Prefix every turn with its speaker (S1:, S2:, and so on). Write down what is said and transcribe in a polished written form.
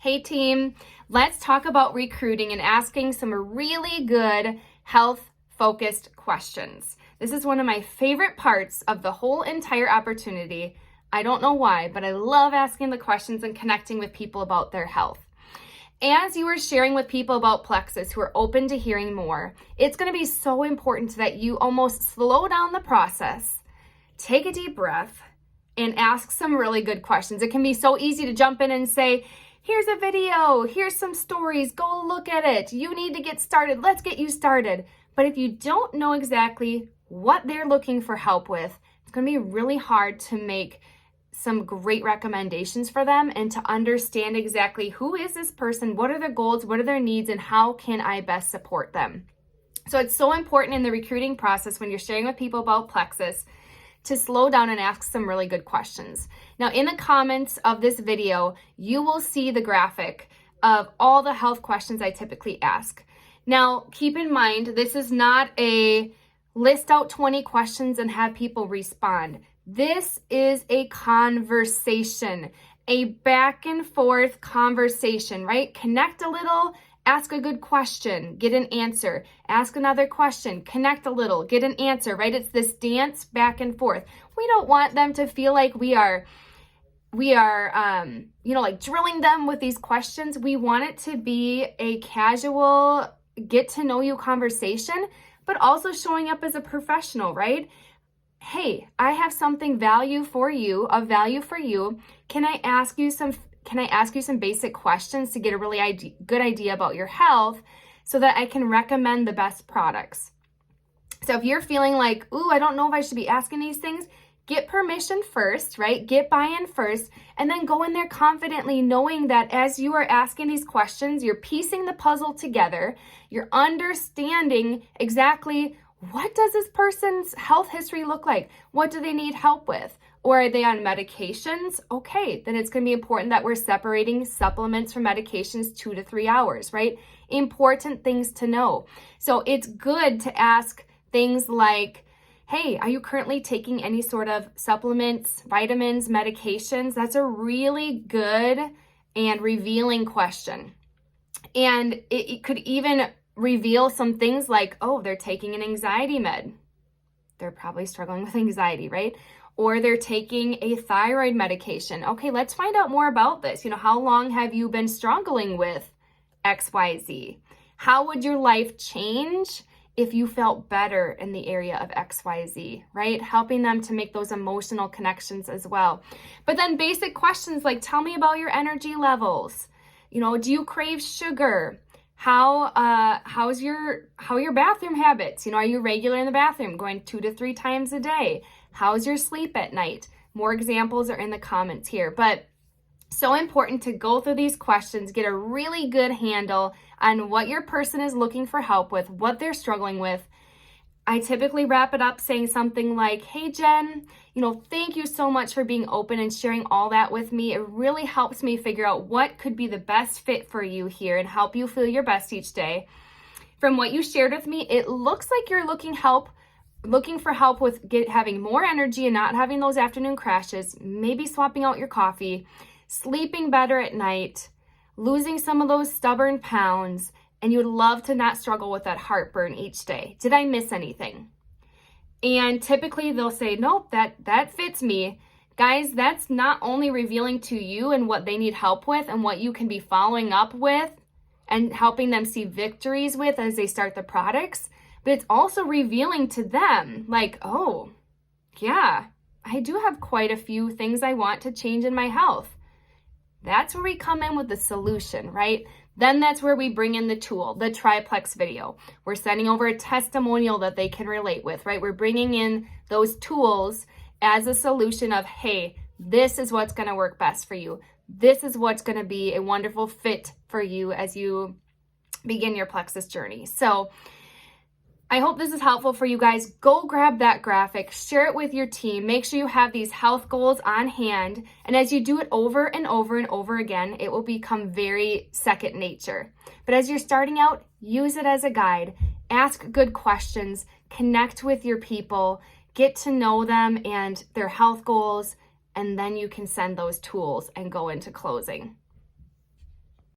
S1: Hey team, let's talk about recruiting and asking some really good health-focused questions. This is one of my favorite parts of the whole entire opportunity. I don't know why, but I love asking the questions and connecting with people about their health. As you are sharing with people about plexus who are open to hearing more, it's going to be so important that you almost slow down the process, take a deep breath, and ask some really good questions. It can be so easy to jump in and say, here's a video, here's some stories, go look at it. You need to get started, let's get you started. But if you don't know exactly what they're looking for help with, it's going to be really hard to make some great recommendations for them and to understand exactly who is this person, what are their goals, what are their needs, and how can I best support them. So it's so important in the recruiting process when you're sharing with people about plexus to slow down and ask some really good questions. Now, in the comments of this video, you will see the graphic of all the health questions I typically ask. Now, keep in mind, this is not a list out 20 questions and have people respond. This is a conversation, a back and forth conversation, right? Connect a little, ask a good question, get an answer, ask another question, connect a little, get an answer, right? It's this dance back and forth. We don't want them to feel like we are like drilling them with these questions. We want it to be a casual, get to know you conversation, but also showing up as a professional, right? Hey, I have something of value for you. Can I ask you some basic questions to get a really good idea about your health so that I can recommend the best products? So if you're feeling like, ooh, I don't know if I should be asking these things, get permission first, right? Get buy-in first, and then go in there confidently knowing that as you are asking these questions, you're piecing the puzzle together, you're understanding exactly what does this person's health history look like? What do they need help with? Or are they on medications? Okay, then it's going to be important that we're separating supplements from medications 2 to 3 hours, right? Important things to know. So it's good to ask things like, hey, are you currently taking any sort of supplements, vitamins, medications? That's a really good and revealing question. And it could even reveal some things like, oh, they're taking an anxiety med. They're probably struggling with anxiety, right? Or they're taking a thyroid medication. Okay, let's find out more about this. How long have you been struggling with XYZ? How would your life change if you felt better in the area of XYZ, right? Helping them to make those emotional connections as well. But then basic questions like, tell me about your energy levels. Do you crave sugar? How are your bathroom habits? Are you regular in the bathroom, going 2 to 3 times a day? How's your sleep at night? More examples are in the comments here, but so important to go through these questions, get a really good handle on what your person is looking for help with, what they're struggling with. I typically wrap it up saying something like, hey, Jen, thank you so much for being open and sharing all that with me. It really helps me figure out what could be the best fit for you here and help you feel your best each day. From what you shared with me, it looks like you're looking for help with having more energy and not having those afternoon crashes, maybe swapping out your coffee, sleeping better at night, losing some of those stubborn pounds, and you would love to not struggle with that heartburn each day. Did I miss anything? And typically they'll say, nope, that fits me. Guys, that's not only revealing to you and what they need help with and what you can be following up with and helping them see victories with as they start the products, but it's also revealing to them like, oh, yeah, I do have quite a few things I want to change in my health. That's where we come in with the solution, right? Then that's where we bring in the tool, the triplex video. We're sending over a testimonial that they can relate with, right? We're bringing in those tools as a solution of, hey, this is what's going to work best for you. This is what's going to be a wonderful fit for you as you begin your plexus journey. So I hope this is helpful for you guys. Go grab that graphic, share it with your team. Make sure you have these health goals on hand. And as you do it over and over and over again, it will become very second nature. But as you're starting out, use it as a guide. Ask good questions, connect with your people, get to know them and their health goals, and then you can send those tools and go into closing.